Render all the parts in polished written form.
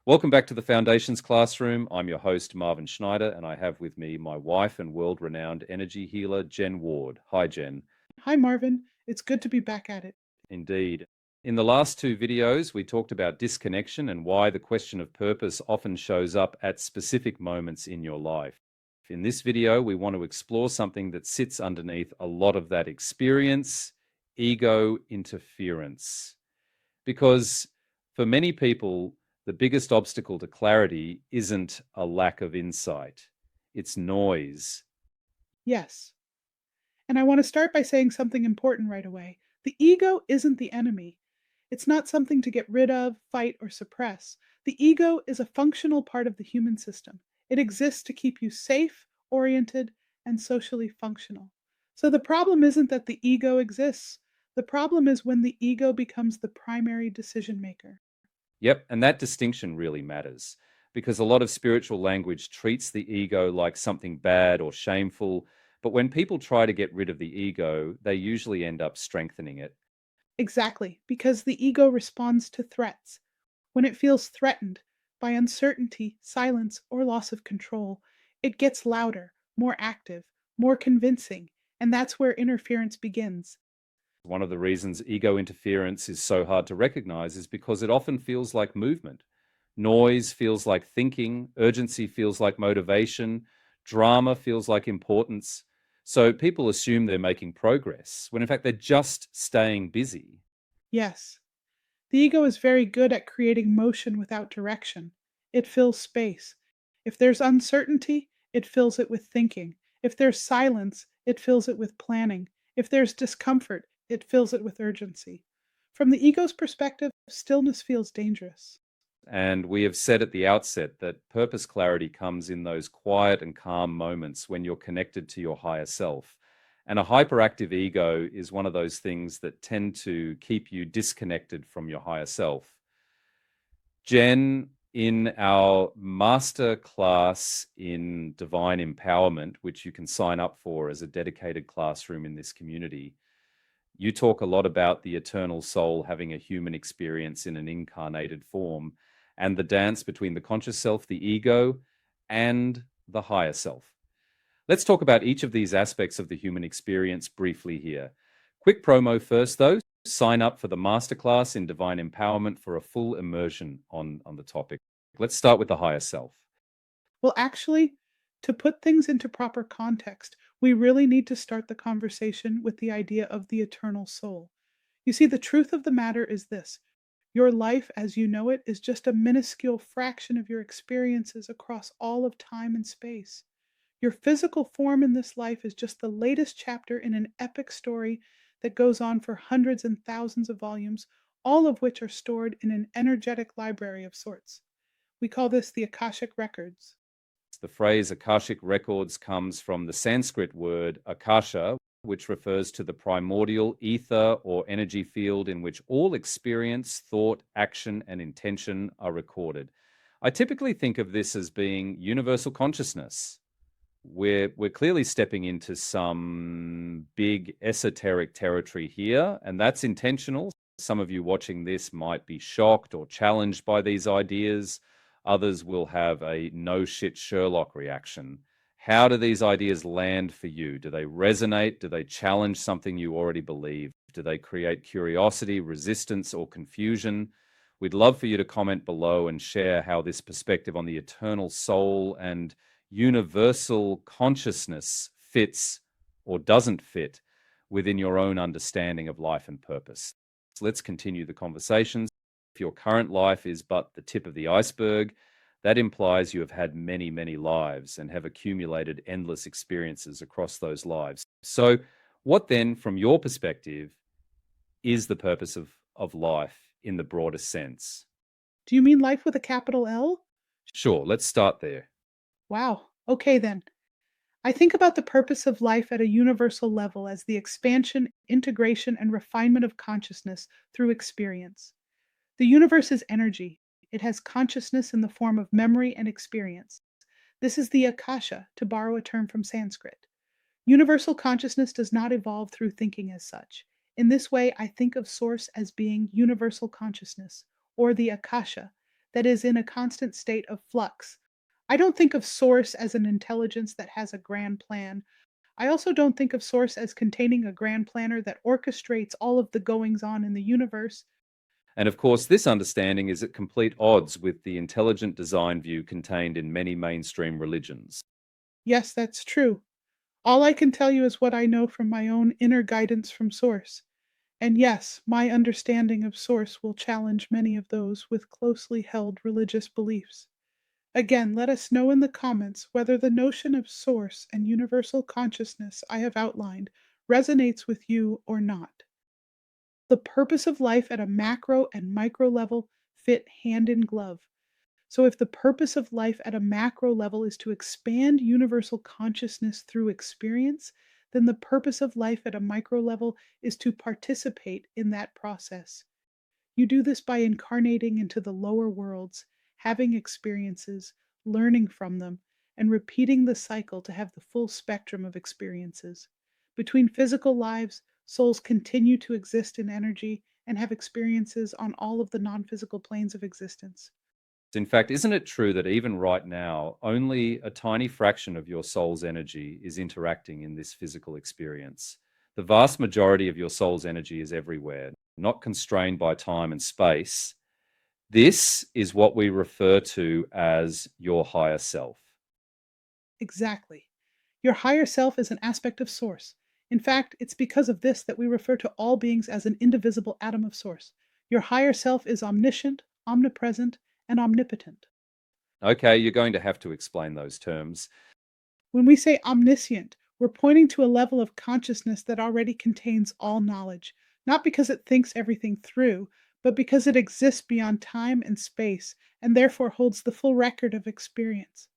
Welcome back to the Foundations Classroom. I'm your host, Marvin Schneider, and I have with me my wife and world renowned energy healer, Jen Ward. Hi, Jen. Hi, Marvin. It's good to be back at it. Indeed. In the last two videos, we talked about disconnection and why the question of purpose often shows up at specific moments in your life. In this video, we want to explore something that sits underneath a lot of that experience: ego interference. Because for many people, the biggest obstacle to clarity isn't a lack of insight, it's noise. Yes. And I want to start by saying something important right away. The ego isn't the enemy. It's not something to get rid of, fight, or suppress. The ego is a functional part of the human system. It exists to keep you safe, oriented, and socially functional. So the problem isn't that the ego exists. The problem is when the ego becomes the primary decision maker. Yep, and that distinction really matters because a lot of spiritual language treats the ego like something bad or shameful. But when people try to get rid of the ego, they usually end up strengthening it. Exactly, because the ego responds to threats. When it feels threatened by uncertainty, silence, or loss of control, it gets louder, more active, more convincing, and that's where interference begins. One of the reasons ego interference is so hard to recognize is because it often feels like movement. Noise feels like thinking, urgency feels like motivation, drama feels like importance. So people assume they're making progress when in fact they're just staying busy. Yes, the ego is very good at creating motion without direction. It fills space. If there's uncertainty, it fills it with thinking. If there's silence, it fills it with planning. If there's discomfort, it fills it with urgency. From the ego's perspective, stillness feels dangerous. And we have said at the outset that purpose clarity comes in those quiet and calm moments when you're connected to your higher self. And a hyperactive ego is one of those things that tend to keep you disconnected from your higher self. Jen, in our master class in divine empowerment, which you can sign up for as a dedicated classroom in this community, you talk a lot about the eternal soul having a human experience in an incarnated form and the dance between the conscious self, the ego, and the higher self. Let's talk about each of these aspects of the human experience briefly here. Quick promo first, though. Sign up for the masterclass in divine empowerment for a full immersion on the topic. Let's start with the higher self. Well, actually, to put things into proper context, we really need to start the conversation with the idea of the eternal soul. You see, the truth of the matter is this: your life as you know it is just a minuscule fraction of your experiences across all of time and space. Your physical form in this life is just the latest chapter in an epic story that goes on for hundreds and thousands of volumes, all of which are stored in an energetic library of sorts. We call this the Akashic Records. The phrase Akashic records comes from the Sanskrit word akasha, which refers to the primordial ether or energy field in which all experience, thought, action, and intention are recorded. I typically think of this as being universal consciousness. We're clearly stepping into some big esoteric territory here, and that's intentional. Some of you watching this might be shocked or challenged by these ideas. Others will have a no shit Sherlock reaction. How do these ideas land for you? Do they resonate? Do they challenge something you already believe? Do they create curiosity, resistance, or confusion? We'd love for you to comment below and share how this perspective on the eternal soul and universal consciousness fits or doesn't fit within your own understanding of life and purpose. So let's continue the conversations. If your current life is but the tip of the iceberg, that implies you have had many, many lives and have accumulated endless experiences across those lives. So, what then, from your perspective, is the purpose of life in the broadest sense? Do you mean life with a capital L? Sure, let's start there. Wow. Okay, then. I think about the purpose of life at a universal level as the expansion, integration, and refinement of consciousness through experience. The universe is energy. It has consciousness in the form of memory and experience. This is the akasha, to borrow a term from Sanskrit. Universal consciousness does not evolve through thinking as such. In this way, I think of Source as being universal consciousness, or the akasha, that is in a constant state of flux. I don't think of Source as an intelligence that has a grand plan. I also don't think of Source as containing a grand planner that orchestrates all of the goings on in the universe. And of course, this understanding is at complete odds with the intelligent design view contained in many mainstream religions. Yes, that's true. All I can tell you is what I know from my own inner guidance from Source. And yes, my understanding of Source will challenge many of those with closely held religious beliefs. Again, let us know in the comments whether the notion of Source and universal consciousness I have outlined resonates with you or not. The purpose of life at a macro and micro level fit hand in glove. So, if the purpose of life at a macro level is to expand universal consciousness through experience, then the purpose of life at a micro level is to participate in that process. You do this by incarnating into the lower worlds, having experiences, learning from them, and repeating the cycle to have the full spectrum of experiences. Between physical lives, souls continue to exist in energy and have experiences on all of the non physical planes of existence. In fact, isn't it true that even right now, only a tiny fraction of your soul's energy is interacting in this physical experience? The vast majority of your soul's energy is everywhere, not constrained by time and space. This is what we refer to as your higher self. Exactly. Your higher self is an aspect of Source. In fact, it's because of this that we refer to all beings as an indivisible atom of Source. Your higher self is omniscient, omnipresent, and omnipotent. Okay, you're going to have to explain those terms. When we say omniscient, we're pointing to a level of consciousness that already contains all knowledge, not because it thinks everything through, but because it exists beyond time and space and therefore holds the full record of experience.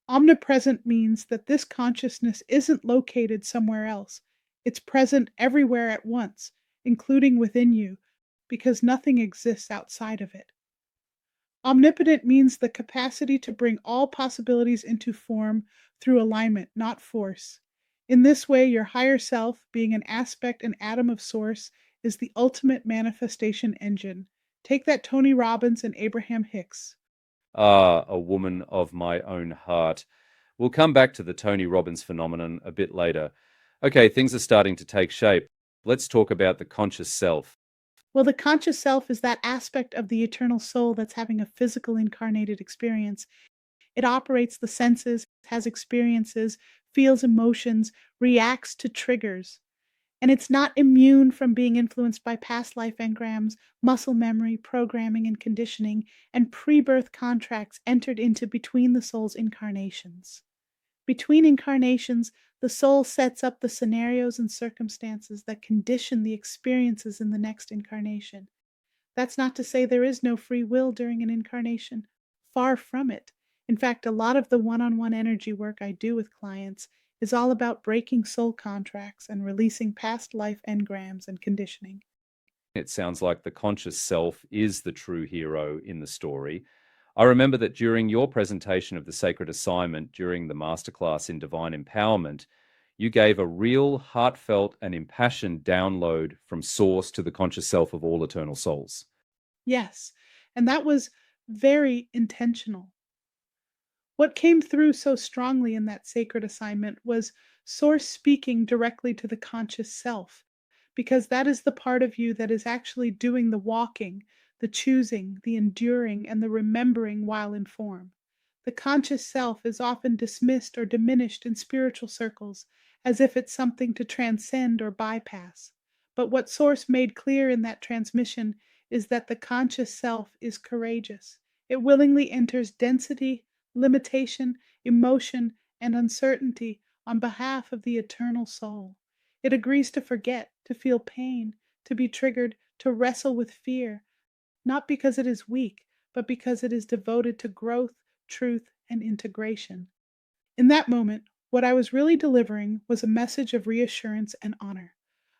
Omnipresent means that this consciousness isn't located somewhere else. It's present everywhere at once, including within you, because nothing exists outside of it. Omnipotent means the capacity to bring all possibilities into form through alignment, not force. In this way, your higher self, being an aspect and atom of Source, is the ultimate manifestation engine. Take that Tony Robbins and Abraham Hicks. Ah, a woman of my own heart. We'll come back to the Tony Robbins phenomenon a bit later. Okay, things are starting to take shape. Let's talk about the conscious self. Well, the conscious self is that aspect of the eternal soul that's having a physical incarnated experience. It operates the senses, has experiences, feels emotions, reacts to triggers. And it's not immune from being influenced by past life engrams, muscle memory, programming and conditioning, and pre birth contracts entered into between the soul's incarnations. Between incarnations, the soul sets up the scenarios and circumstances that condition the experiences in the next incarnation. That's not to say there is no free will during an incarnation. Far from it. In fact, a lot of the one on one energy work I do with clients is all about breaking soul contracts and releasing past life engrams and conditioning. It sounds like the conscious self is the true hero in the story. I remember that during your presentation of the sacred assignment during the masterclass in divine empowerment, you gave a real, heartfelt, and impassioned download from source to the conscious self of all eternal souls. Yes, and that was very intentional. What came through so strongly in that sacred assignment was Source speaking directly to the conscious self, because that is the part of you that is actually doing the walking, the choosing, the enduring, and the remembering while in form. The conscious self is often dismissed or diminished in spiritual circles as if it's something to transcend or bypass. But what Source made clear in that transmission is that the conscious self is courageous. It willingly enters density, limitation, emotion, and uncertainty on behalf of the eternal soul. It agrees to forget, to feel pain, to be triggered, to wrestle with fear, not because it is weak, but because it is devoted to growth, truth, and integration. In that moment, what I was really delivering was a message of reassurance and honor,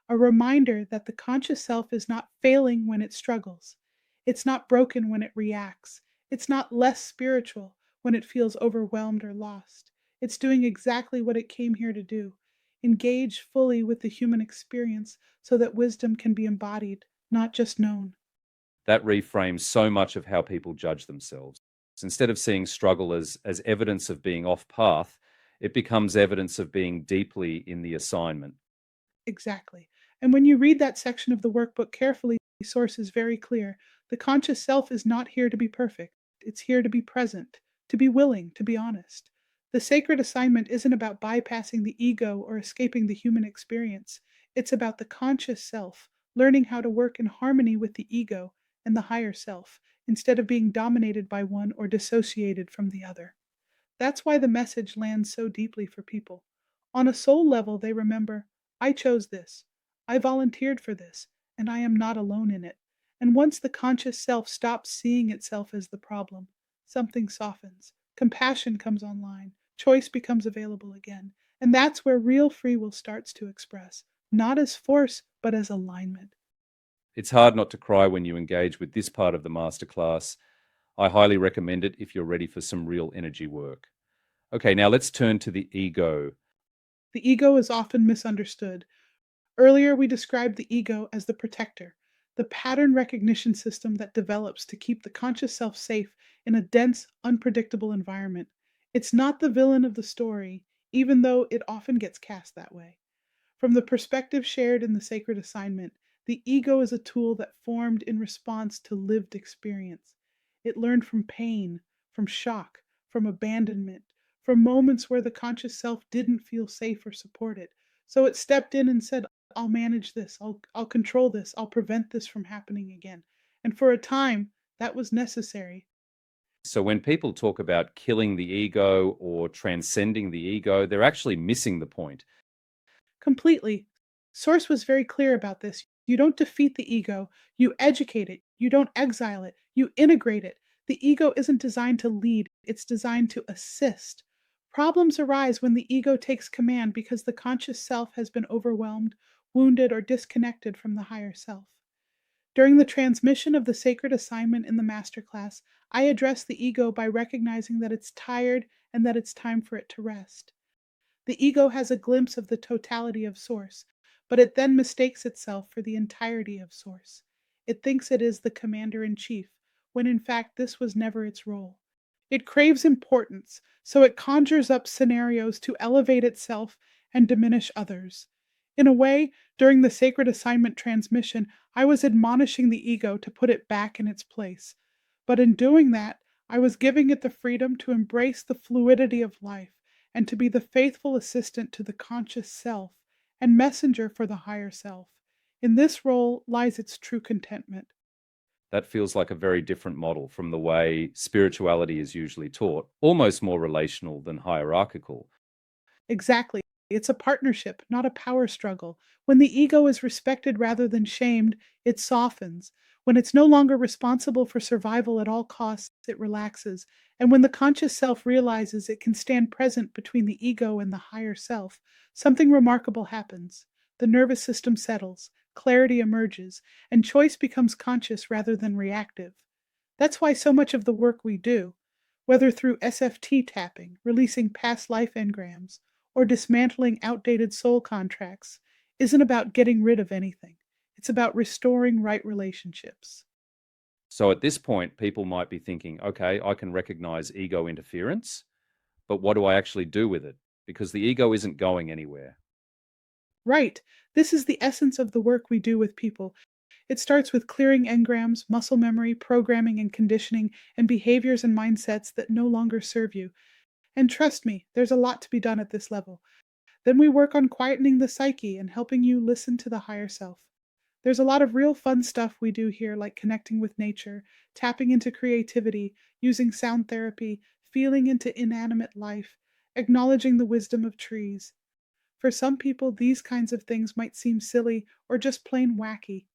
a reminder that the conscious self is not failing when it struggles. It's not broken when it reacts. It's not less spiritual when it feels overwhelmed or lost. It's doing exactly what it came here to do: engage fully with the human experience so that wisdom can be embodied, not just known. That reframes so much of how people judge themselves. Instead of seeing struggle as evidence of being off path, it becomes evidence of being deeply in the assignment. Exactly. And when you read that section of the workbook carefully, the source is very clear. The conscious self is not here to be perfect, it's here to be present, to be willing, to be honest. The sacred assignment isn't about bypassing the ego or escaping the human experience. It's about the conscious self, learning how to work in harmony with the ego and the higher self, instead of being dominated by one or dissociated from the other. That's why the message lands so deeply for people. On a soul level, they remember, I chose this, I volunteered for this, and I am not alone in it. And once the conscious self stops seeing itself as the problem, something softens, compassion comes online, choice becomes available again. And that's where real free will starts to express, not as force, but as alignment. It's hard not to cry when you engage with this part of the masterclass. I highly recommend it if you're ready for some real energy work. Okay, now let's turn to the ego. The ego is often misunderstood. Earlier, we described the ego as the protector, the pattern recognition system that develops to keep the conscious self safe in a dense, unpredictable environment. It's not the villain of the story, even though it often gets cast that way. From the perspective shared in the sacred assignment, the ego is a tool that formed in response to lived experience. It learned from pain, from shock, from abandonment, from moments where the conscious self didn't feel safe or supported. So it stepped in and said, I'll manage this, I'll control this, I'll prevent this from happening again. And for a time, that was necessary. So, when people talk about killing the ego or transcending the ego, they're actually missing the point. Completely. Source was very clear about this. You don't defeat the ego, you educate it. You don't exile it, you integrate it. The ego isn't designed to lead, it's designed to assist. Problems arise when the ego takes command because the conscious self has been overwhelmed, wounded, or disconnected from the higher self. During the transmission of the sacred assignment in the masterclass, I address the ego by recognizing that it's tired and that it's time for it to rest. The ego has a glimpse of the totality of Source, but it then mistakes itself for the entirety of Source. It thinks it is the commander in chief, when in fact this was never its role. It craves importance, so it conjures up scenarios to elevate itself and diminish others. In a way, during the sacred assignment transmission, I was admonishing the ego to put it back in its place. But in doing that, I was giving it the freedom to embrace the fluidity of life and to be the faithful assistant to the conscious self and messenger for the higher self. In this role lies its true contentment. That feels like a very different model from the way spirituality is usually taught, almost more relational than hierarchical. Exactly. It's a partnership, not a power struggle. When the ego is respected rather than shamed, it softens. When it's no longer responsible for survival at all costs, it relaxes. And when the conscious self realizes it can stand present between the ego and the higher self, something remarkable happens. The nervous system settles, clarity emerges, and choice becomes conscious rather than reactive. That's why so much of the work we do, whether through SFT tapping, releasing past life engrams, or dismantling outdated soul contracts, isn't about getting rid of anything. It's about restoring right relationships. So at this point, people might be thinking, okay, I can recognize ego interference, but what do I actually do with it? Because the ego isn't going anywhere. Right. This is the essence of the work we do with people. It starts with clearing engrams, muscle memory, programming and conditioning, and behaviors and mindsets that no longer serve you. And trust me, there's a lot to be done at this level. Then we work on quietening the psyche and helping you listen to the higher self. There's a lot of real fun stuff we do here, like connecting with nature, tapping into creativity, using sound therapy, feeling into inanimate life, acknowledging the wisdom of trees. For some people, these kinds of things might seem silly or just plain wacky,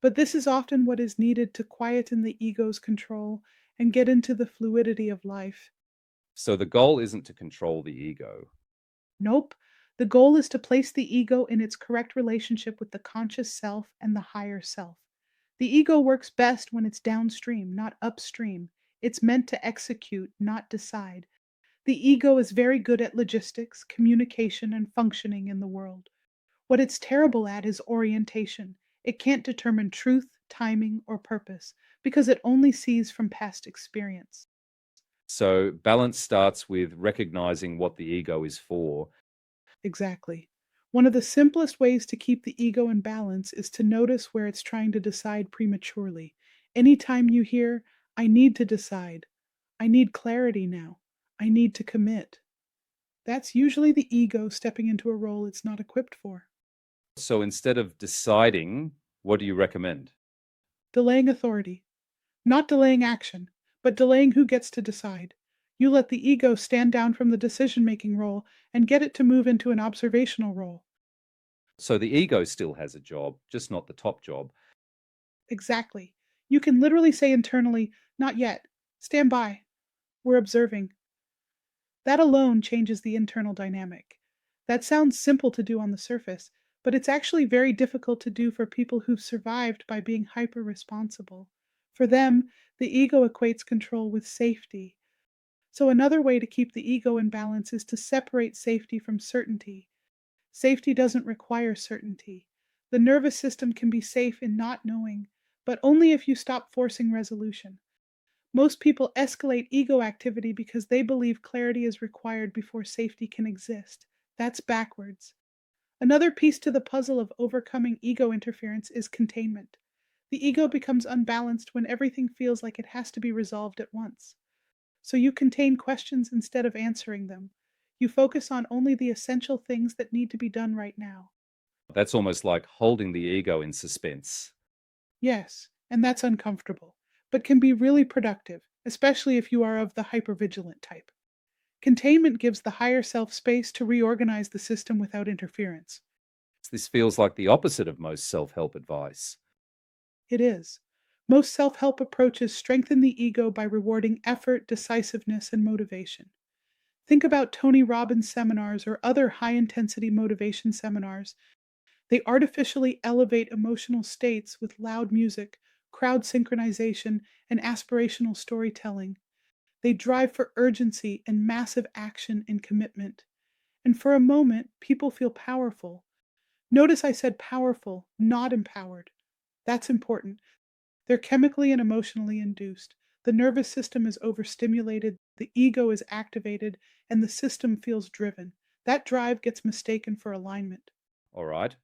but this is often what is needed to quieten the ego's control and get into the fluidity of life. So the goal isn't to control the ego. Nope. The goal is to place the ego in its correct relationship with the conscious self and the higher self. The ego works best when it's downstream, not upstream. It's meant to execute, not decide. The ego is very good at logistics, communication, and functioning in the world. What it's terrible at is orientation. It can't determine truth, timing, or purpose because it only sees from past experience. So, balance starts with recognizing what the ego is for. Exactly. One of the simplest ways to keep the ego in balance is to notice where it's trying to decide prematurely. Anytime you hear, I need to decide, I need clarity now, I need to commit, that's usually the ego stepping into a role it's not equipped for. So, instead of deciding, what do you recommend? Delaying authority, not delaying action, but delaying who gets to decide. You let the ego stand down from the decision making role and get it to move into an observational role. So, the ego still has a job, just not the top job. Exactly. You can literally say internally, not yet, stand by, we're observing. That alone changes the internal dynamic. That sounds simple to do on the surface, but it's actually very difficult to do for people who've survived by being hyper responsible. For them, the ego equates control with safety. So, another way to keep the ego in balance is to separate safety from certainty. Safety doesn't require certainty. The nervous system can be safe in not knowing, but only if you stop forcing resolution. Most people escalate ego activity because they believe clarity is required before safety can exist. That's backwards. Another piece to the puzzle of overcoming ego interference is containment. The ego becomes unbalanced when everything feels like it has to be resolved at once. So you contain questions instead of answering them. You focus on only the essential things that need to be done right now. That's almost like holding the ego in suspense. Yes, and that's uncomfortable, but can be really productive, especially if you are of the hypervigilant type. Containment gives the higher self space to reorganize the system without interference. This feels like the opposite of most self help advice. It is. Most self help approaches strengthen the ego by rewarding effort, decisiveness, and motivation. Think about Tony Robbins seminars or other high intensity motivation seminars. They artificially elevate emotional states with loud music, crowd synchronization, and aspirational storytelling. They drive for urgency and massive action and commitment. And for a moment, people feel powerful. Notice I said powerful, not empowered. That's important. They're chemically and emotionally induced. The nervous system is overstimulated, the ego is activated, and the system feels driven. That drive gets mistaken for alignment. All right.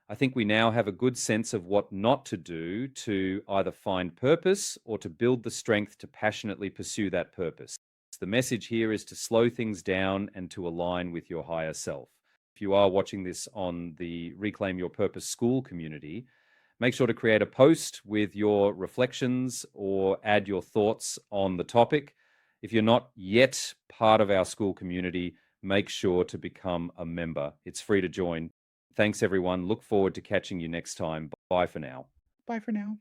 I think we now have a good sense of what not to do to either find purpose or to build the strength to passionately pursue that purpose. The message here is to slow things down and to align with your higher self. If you are watching this on the Reclaim Your Purpose School community, make sure to create a post with your reflections or add your thoughts on the topic. If you're not yet part of our school community, make sure to become a member. It's free to join. Thanks, everyone. Look forward to catching you next time. Bye for now. Bye for now.